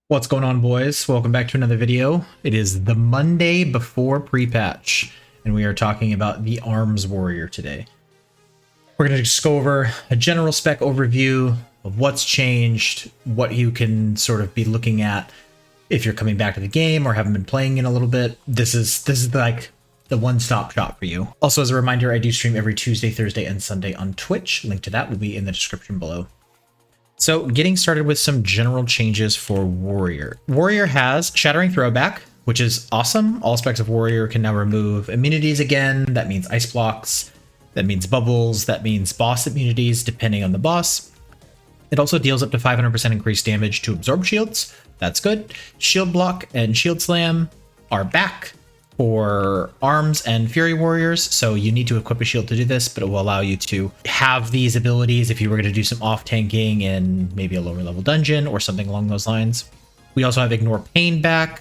What's going on, boys? Welcome back to another video. It is the Monday before pre-patch, and we are talking about the Arms Warrior today. We're going to just go over a general spec overview of what's changed, what you can sort of be looking at if you're coming back to the game or haven't been playing in a little bit. This is like the one-stop shop for you. Also, as a reminder, I do stream every Tuesday, Thursday, and Sunday on Twitch. Link to that will be in the description below. So getting started with some general changes for Warrior. Warrior has Shattering Throwback, which is awesome. All specs of Warrior can now remove immunities again. That means ice blocks, that means bubbles, that means boss immunities, depending on the boss. It also deals up to 500% increased damage to absorb shields. That's good. Shield Block and Shield Slam are back for Arms and Fury Warriors, so you need to equip a shield to do this, but it will allow you to have these abilities if you were going to do some off-tanking in maybe a lower level dungeon or something along those lines. We also have Ignore Pain back,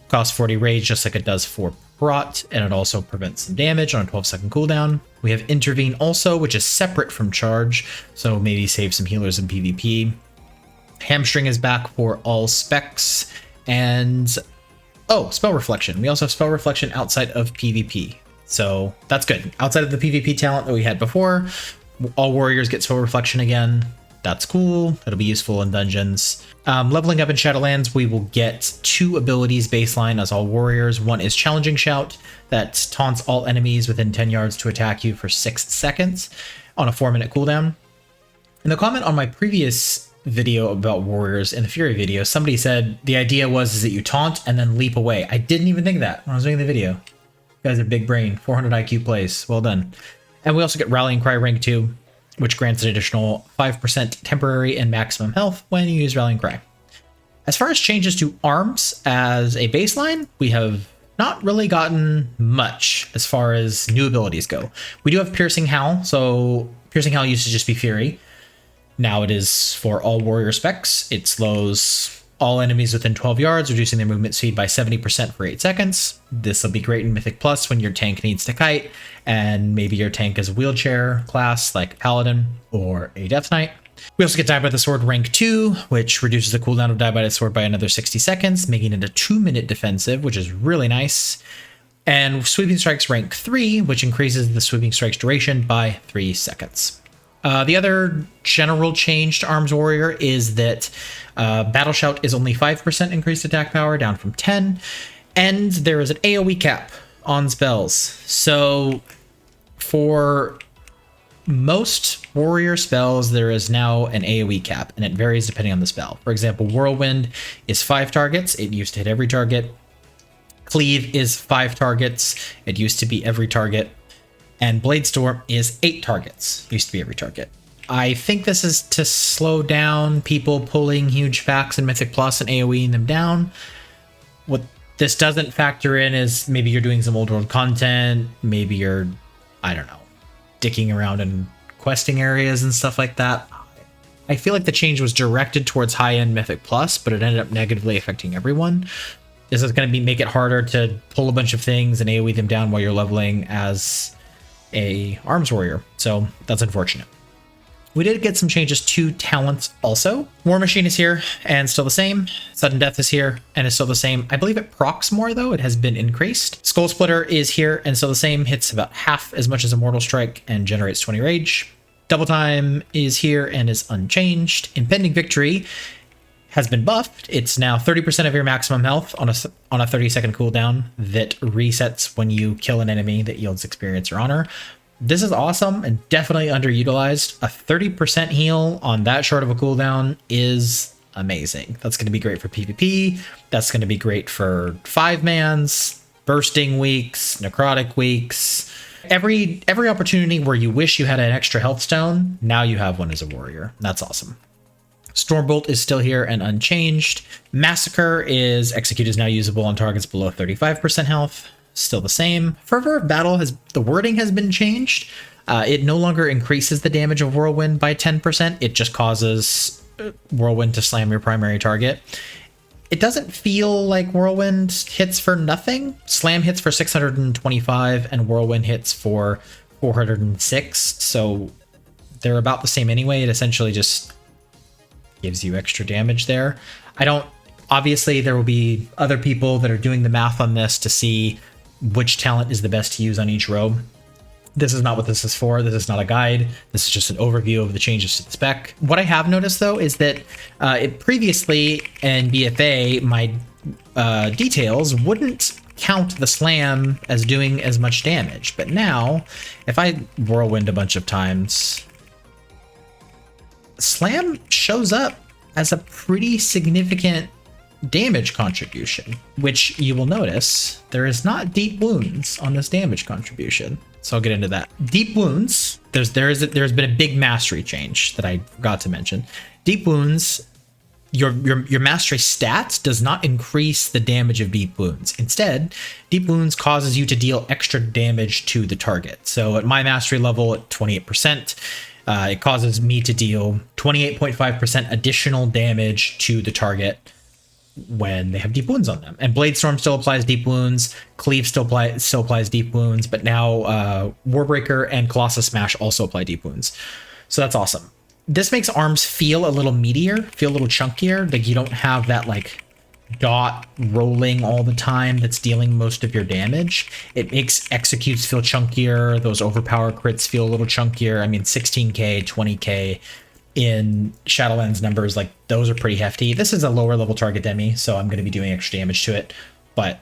costs 40 rage just like it does for Prot, and it also prevents some damage on a 12-second cooldown. We have Intervene also, which is separate from Charge, so maybe save some healers in PvP. Hamstring is back for all specs, and Spell Reflection. We also have Spell Reflection outside of PvP. So that's good. Outside of the PvP talent that we had before, all warriors get Spell Reflection again. That's cool. That'll be useful in dungeons. Leveling up in Shadowlands, we will get 2 abilities baseline as all warriors. One is Challenging Shout that taunts all enemies within 10 yards to attack you for 6 seconds on a 4-minute cooldown. In the comment on my previous video about warriors in the Fury video, somebody said the idea was that you taunt and then leap away. I didn't even think of that when I was doing the video. You guys are big brain. 400 IQ plays. Well done. And we also get Rallying Cry rank 2, which grants an additional 5% temporary and maximum health when you use Rallying Cry. As far as changes to Arms as a baseline, we have not really gotten much as far as new abilities go. We do have Piercing Howl, so Piercing Howl used to just be Fury. Now it is for all warrior specs. It slows all enemies within 12 yards, reducing their movement speed by 70% for 8 seconds. This will be great in Mythic Plus when your tank needs to kite, and maybe your tank is a wheelchair class like Paladin or a Death Knight. We also get Die by the Sword rank 2, which reduces the cooldown of Die by the Sword by another 60 seconds, making it a 2-minute defensive, which is really nice. And Sweeping Strikes rank 3, which increases the Sweeping Strikes duration by 3 seconds. The other general change to Arms Warrior is that Battle Shout is only 5% increased attack power, down from 10, and there is an AoE cap on spells. So for most warrior spells, there is now an AoE cap, and it varies depending on the spell. For example, Whirlwind is 5 targets. It used to hit every target. Cleave is 5 targets. It used to be every target. And Bladestorm is 8 targets. Used to be every target. I think this is to slow down people pulling huge packs in Mythic Plus and AoEing them down. What this doesn't factor in is maybe you're doing some old world content, maybe you're, I don't know, dicking around in questing areas and stuff like that. I feel like the change was directed towards high-end Mythic Plus, but it ended up negatively affecting everyone. This is going to make it harder to pull a bunch of things and AoE them down while you're leveling as a Arms Warrior, so that's unfortunate. We did get some changes to talents also. War Machine is here and still the same. Sudden Death is here and is still the same. I believe it procs more though, it has been increased. Skull Splitter is here and still the same, hits about half as much as Immortal Strike and generates 20 rage. Double Time is here and is unchanged. Impending Victory has been buffed. It's now 30% of your maximum health on a 30-second cooldown that resets when you kill an enemy that yields experience or honor. This is awesome and definitely underutilized. A 30% heal on that short of a cooldown is amazing. That's going to be great for PvP. That's going to be great for 5-mans, bursting weeks, necrotic weeks. Every opportunity where you wish you had an extra health stone, now you have one as a warrior. That's awesome. Stormbolt is still here and unchanged. Massacre is Execute is now usable on targets below 35% health. Still the same. Fervor of Battle the wording has been changed. It no longer increases the damage of Whirlwind by 10%. It just causes Whirlwind to slam your primary target. It doesn't feel like Whirlwind hits for nothing. Slam hits for 625 and Whirlwind hits for 406. So they're about the same anyway. It essentially just gives you extra damage there. I don't Obviously, there will be other people that are doing the math on this to see which talent is the best to use on each robe. This is not what this is for. This is not a guide. This is just an overview of the changes to the spec. What I have noticed, though, is that previously in BFA, my details wouldn't count the slam as doing as much damage. But now, if I whirlwind a bunch of times, slam shows up as a pretty significant damage contribution, which you will notice there is not deep wounds on this damage contribution. So I'll get into that. Deep wounds, there's been a big mastery change that I forgot to mention. Deep wounds, your mastery stats does not increase the damage of deep wounds. Instead, deep wounds causes you to deal extra damage to the target. So at my mastery level at 28%, it causes me to deal 28.5% additional damage to the target when they have deep wounds on them. And Bladestorm still applies deep wounds, Cleave still applies deep wounds, but now Warbreaker and Colossus Smash also apply deep wounds. So that's awesome. This makes arms feel a little meatier, feel a little chunkier. Like you don't have that like dot rolling all the time that's dealing most of your damage. It makes executes feel chunkier. Those overpower crits feel a little chunkier. I mean, 16k, 20k in Shadowlands numbers, like those are pretty hefty. This is a lower level target demi, so I'm going to be doing extra damage to it, but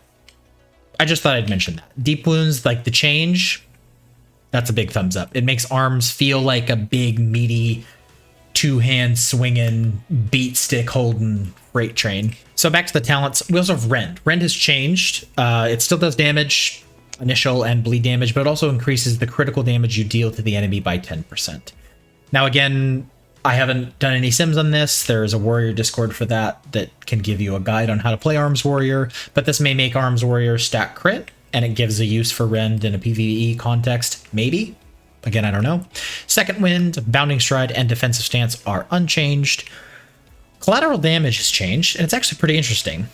I just thought I'd mention that. Deep wounds, like the change, that's a big thumbs up. It makes arms feel like a big meaty two-hand swinging beat stick holding freight train. So back to the talents, we also have Rend. Rend has changed. It still does damage, initial and bleed damage, but it also increases the critical damage you deal to the enemy by 10%. Now again, I haven't done any sims on this. There's a warrior discord for that can give you a guide on how to play arms warrior, but this may make arms warrior stack crit, and it gives a use for Rend in a PvE context, maybe. Again, I don't know. Second wind, bounding stride, and defensive stance are unchanged. Collateral damage has changed, and it's actually pretty interesting.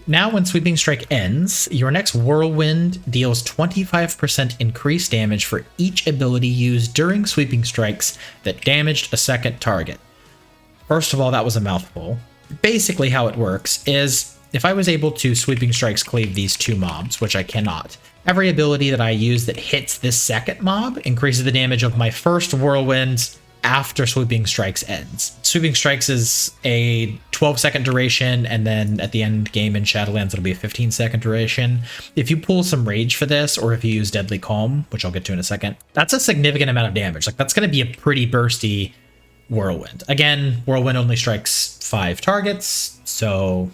Now when Sweeping Strike ends, your next Whirlwind deals 25% increased damage for each ability used during Sweeping Strikes that damaged a second target. First of all, that was a mouthful. Basically how it works is, if I was able to Sweeping Strikes cleave these two mobs, which I cannot, every ability that I use that hits this second mob increases the damage of my first Whirlwind after Sweeping Strikes ends. Sweeping Strikes is a 12-second duration, and then at the end game in Shadowlands, it'll be a 15-second duration. If you pull some Rage for this, or if you use Deadly Calm, which I'll get to in a second, that's a significant amount of damage. Like, that's going to be a pretty bursty Whirlwind. Again, Whirlwind only strikes 5 targets, so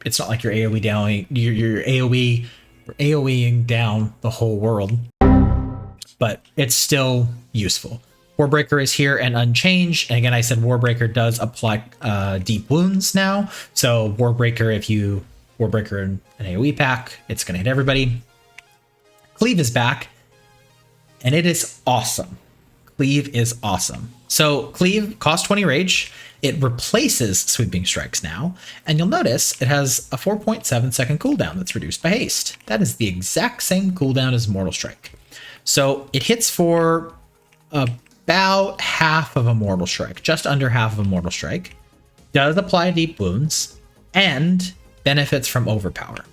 it's not like you're AoE down, you're AoEing down the whole world, but it's still useful. Warbreaker is here and unchanged. And again, I said Warbreaker does apply deep wounds now. So Warbreaker, if you Warbreaker in an AoE pack, it's going to hit everybody. Cleave is back, and it is awesome. Cleave is awesome. So Cleave costs 20 rage. It replaces Sweeping Strikes now, and you'll notice it has a 4.7 second cooldown that's reduced by haste. That is the exact same cooldown as Mortal Strike. So it hits for about half of a Mortal Strike, just under half of a Mortal Strike, does apply deep wounds, and benefits from overpower.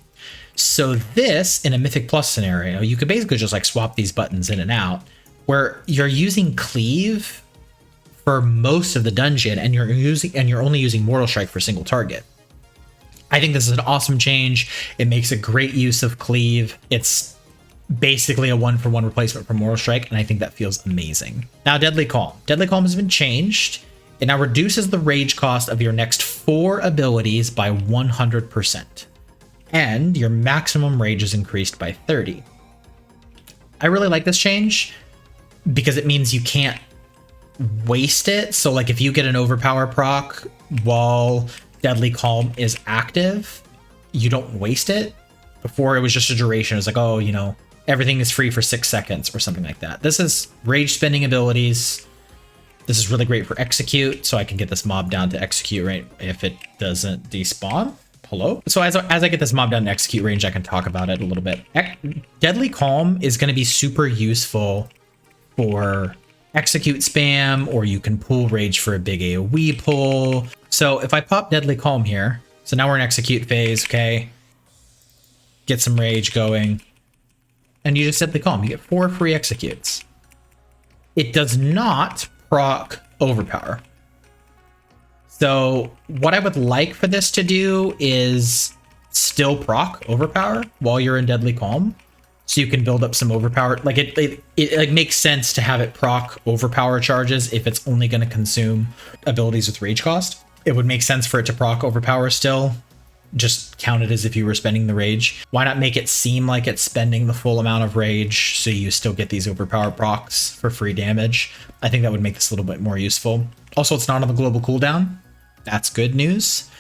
So this, in a Mythic Plus scenario, you could basically just like swap these buttons in and out, where you're using Cleave for most of the dungeon, and you're only using Mortal Strike for single target. I think this is an awesome change. It makes a great use of Cleave. It's basically a 1-for-1 replacement for Mortal Strike, and I think that feels amazing. Now, Deadly Calm. Deadly Calm has been changed. It now reduces the rage cost of your next 4 abilities by 100%, and your maximum rage is increased by 30. I really like this change because it means you can't waste it. So like if you get an overpower proc while Deadly Calm is active, you don't waste it. Before it was just a duration. It was like, oh, you know, everything is free for 6 seconds or something like that. This is rage spending abilities. This is really great for execute, so I can get this mob down to execute rate if it doesn't despawn. Hello? So as I get this mob down to execute range, I can talk about it a little bit. Deadly Calm is going to be super useful for execute spam, or you can pull rage for a big AoE pull. So if I pop Deadly Calm here, So now we're in execute phase, okay? Get some rage going. And you just Deadly Calm. You get 4 free executes. It does not proc overpower. So what I would like for this to do is still proc overpower while you're in Deadly Calm. So you can build up some overpower. Like it like makes sense to have it proc overpower charges if it's only going to consume abilities with rage cost. It would make sense for it to proc overpower still. Just count it as if you were spending the rage. Why not make it seem like it's spending the full amount of rage so you still get these overpower procs for free damage? I think that would make this a little bit more useful. Also, it's not on the global cooldown. That's good news.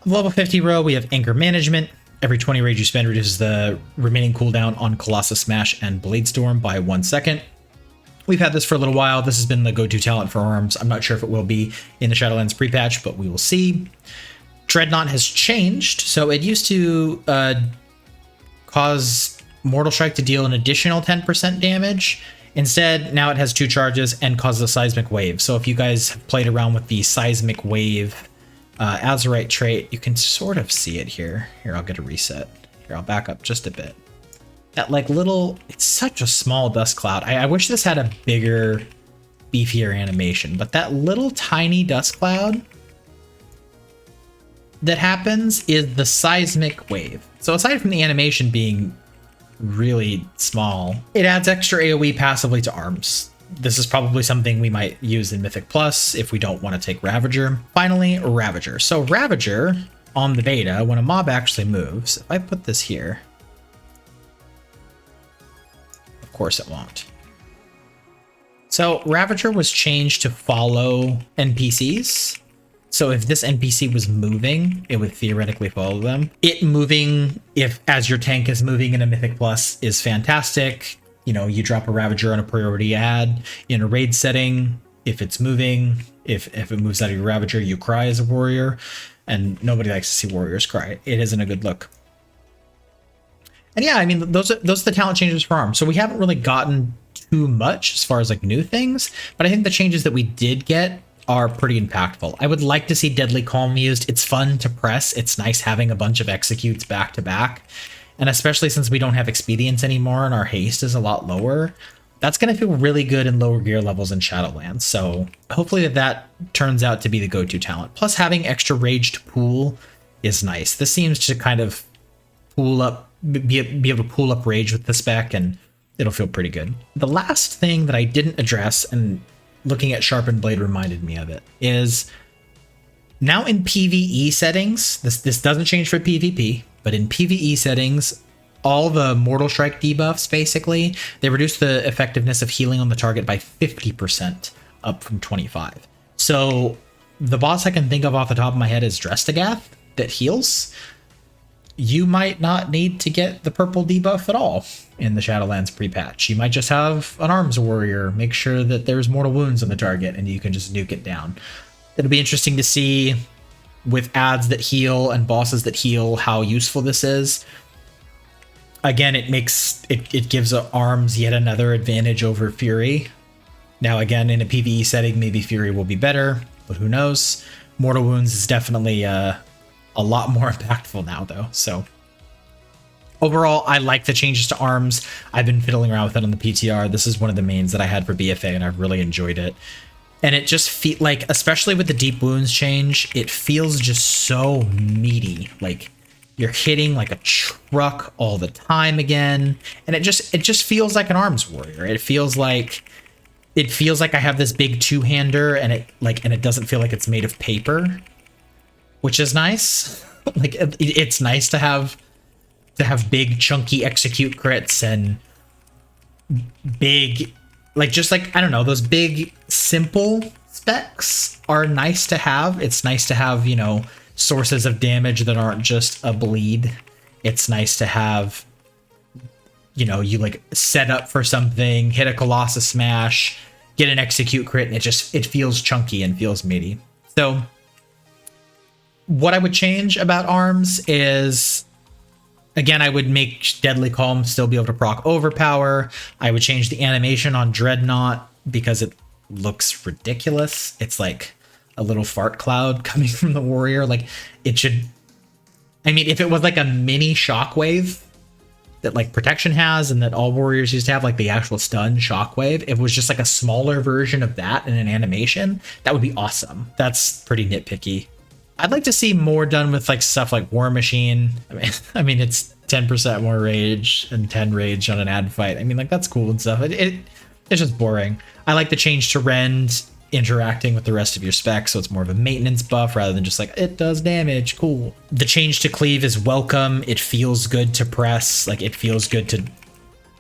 Level 50 row, we have Anchor Management. Every 20 rage you spend reduces the remaining cooldown on Colossus Smash and Bladestorm by 1 second. We've had this for a little while. This has been the go-to talent for arms. I'm not sure if it will be in the Shadowlands pre-patch, but we will see. Dreadnought has changed. So it used to cause Mortal Strike to deal an additional 10% damage. Instead, now it has 2 charges and causes a Seismic Wave. So if you guys have played around with the Seismic Wave Azurite trait, you can sort of see it here. Here, I'll get a reset. Here, I'll back up just a bit. That like little, it's such a small dust cloud. I wish this had a bigger, beefier animation, but that little tiny dust cloud that happens is the Seismic Wave. So aside from the animation being really small, it adds extra AoE passively to arms. This is probably something we might use in Mythic Plus if we don't want to take Ravager. Finally, Ravager. So Ravager on the beta, when a mob actually moves, if I put this here, of course it won't. So Ravager was changed to follow NPCs. So if this NPC was moving, it would theoretically follow them. It moving, if as your tank is moving in a Mythic Plus, is fantastic. You know, you drop a Ravager on a priority ad in a raid setting. If it's moving, if it moves out of your Ravager, you cry as a warrior. And nobody likes to see warriors cry. It isn't a good look. And yeah, I mean, those are the talent changes for arms. So we haven't really gotten too much as far as like new things, but I think the changes that we did get are pretty impactful. I would like to see Deadly Calm used. It's fun to press. It's nice having a bunch of executes back to back. And especially since we don't have expedience anymore and our haste is a lot lower, that's going to feel really good in lower gear levels in Shadowlands. So hopefully that turns out to be the go-to talent. Plus having extra rage to pool is nice. This seems to kind of pool up, be able to pool up rage with the spec, and it'll feel pretty good. The last thing that I didn't address, and looking at Sharpened Blade reminded me of it, is now in PvE settings, this doesn't change for PvP, but in PvE settings, all the Mortal Strike debuffs, basically, they reduce the effectiveness of healing on the target by 50%, up from 25. So the boss I can think of off the top of my head is Drestagath that heals. You might not need to get the purple debuff at all in the Shadowlands pre-patch. You might just have an arms warrior, make sure that there's mortal wounds on the target, and you can just nuke it down. It'll be interesting to see with ads that heal and bosses that heal how useful this is. Again, it gives arms yet another advantage over Fury. Now again, in a PvE setting, maybe Fury will be better, but who knows? Mortal wounds is definitely a lot more impactful now though. So overall, I like the changes to arms. I've been fiddling around with it on the PTR. This is one of the mains that I had for BFA and I've really enjoyed it. And it just feels like, especially with the deep wounds change, it feels just so meaty. Like you're hitting like a truck all the time again. And it just feels like an arms warrior. It feels like I have this big two-hander and it doesn't feel like it's made of paper, which is nice. Like it's nice to have big chunky execute crits and big, like, just like, I don't know, those big simple specs are nice to have. It's nice to have, you know, sources of damage that aren't just a bleed. It's nice to have, you know, you like set up for something, hit a Colossus Smash, get an execute crit, and it feels chunky and feels meaty. So what I would change about arms is, again, I would make Deadly Calm still be able to proc overpower. I would change the animation on Dreadnought because it looks ridiculous. It's like a little fart cloud coming from the warrior. Like it should, I mean, if it was like a mini shockwave that like protection has and that all warriors used to have, like the actual stun shockwave, if it was just like a smaller version of that in an animation, that would be awesome. That's pretty nitpicky. I'd like to see more done with like stuff like War Machine. I mean it's 10% more rage and 10 rage on an ad fight. I mean, like that's cool and stuff. It's just boring. I like the change to rend interacting with the rest of your spec, so it's more of a maintenance buff rather than just like it does damage. Cool. The change to cleave is welcome. It feels good to press. Like it feels good to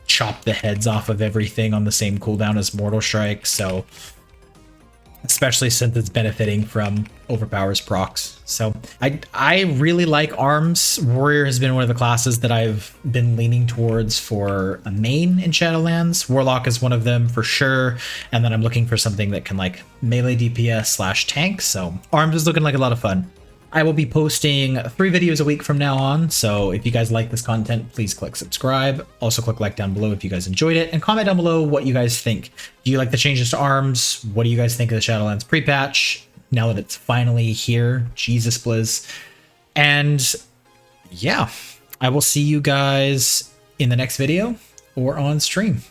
chop the heads off of everything on the same cooldown as Mortal Strike. So especially since it's benefiting from overpowers procs. So I really like arms. Warrior has been one of the classes that I've been leaning towards for a main in Shadowlands. Warlock is one of them for sure. And then I'm looking for something that can like melee DPS / tank. So arms is looking like a lot of fun. I will be posting 3 videos a week from now on, so if you guys like this content, please click subscribe. Also click like down below if you guys enjoyed it, and comment down below what you guys think. Do you like the changes to arms? What do you guys think of the Shadowlands pre-patch now that it's finally here? Jesus Blizz. And yeah, I will see you guys in the next video or on stream.